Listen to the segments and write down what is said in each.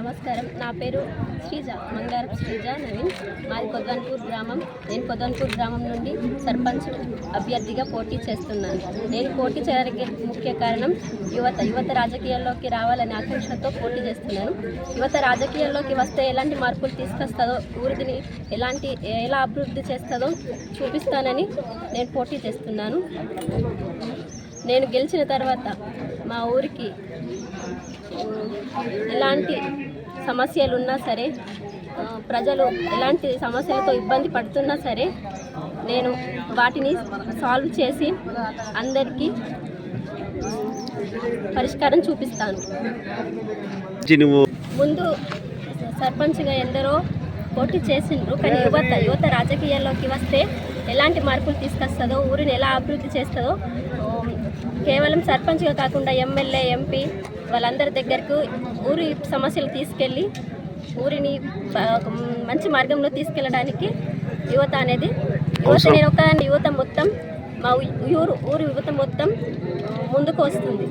నమస్కారం. నా పేరు శ్రీజ, మంగారపు శ్రీజ నవీన్. మాది కొద్వన్పూర్ గ్రామం. నేను కొద్వన్పూర్ గ్రామం నుండి సర్పంచ్ అభ్యర్థిగా పోటీ చేస్తున్నాను. నేను పోటీ చేయడానికి ముఖ్య కారణం యువత రాజకీయాల్లోకి రావాలనే ఆకాంక్షతో పోటీ చేస్తున్నాను. యువత రాజకీయాల్లోకి వస్తే ఎలాంటి మార్పులు తీసుకొస్తుందో, ఊరిని ఎలా అభివృద్ధి చేస్తుందో చూపిస్తానని నేను పోటీ చేస్తున్నాను. నేను గెలిచిన తర్వాత మా ఊరికి ఎలాంటి సమస్యలు ఉన్నా సరే, ప్రజలు ఎలాంటి సమస్యలతో ఇబ్బంది పడుతున్నా సరే, నేను వాటిని సాల్వ్ చేసి అందరికీ పరిష్కారం చూపిస్తాను. ముందు సర్పంచ్గా ఎందరో పోటీ చేసిండ్రు, కానీ యువత రాజకీయాల్లోకి వస్తే ఎలాంటి మార్పులు తీసుకొస్తుందో, ఊరిని ఎలా అభివృద్ధి చేస్తుందో, కేవలం సర్పంచ్గా కాకుండా ఎమ్మెల్యే, ఎంపీ వాళ్ళందరి దగ్గరకు ఊరి సమస్యలు తీసుకెళ్ళి ఊరిని మంచి మార్గంలో తీసుకెళ్ళడానికి యువత మొత్తం మా ఊరు యువత మొత్తం ముందుకు వస్తుంది.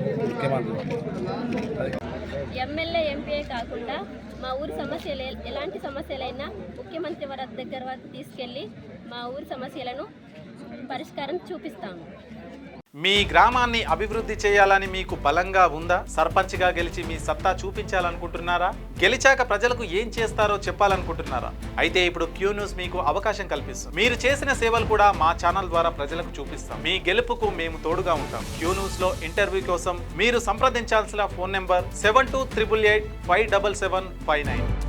ఎమ్మెల్యే, ఎంపీ కాకుండా మా ఊరి సమస్యలు ఎలాంటి సమస్యలైనా ముఖ్యమంత్రి దగ్గర వరకు తీసుకెళ్ళి మా ఊరి సమస్యలను పరిష్కారం చూపిస్తాము. మీ గ్రామాన్ని అభివృద్ధి చేయాలని మీకు బలంగా ఉందా? సర్పంచ్గా గెలిచి మీ సత్తా చూపించాలనుకుంటున్నారా? గెలిచాక ప్రజలకు ఏం చేస్తారో చెప్పాలనుకుంటున్నారా? అయితే ఇప్పుడు క్యూ న్యూస్ మీకు అవకాశం కల్పిస్తుంది. మీరు చేసిన సేవలు కూడా మా ఛానల్ ద్వారా ప్రజలకు చూపిస్తాం. మీ గెలుపుకు మేము తోడుగా ఉంటాం. క్యూ న్యూస్ లో ఇంటర్వ్యూ కోసం మీరు సంప్రదించాల్సిన ఫోన్ నెంబర్ 7288857759.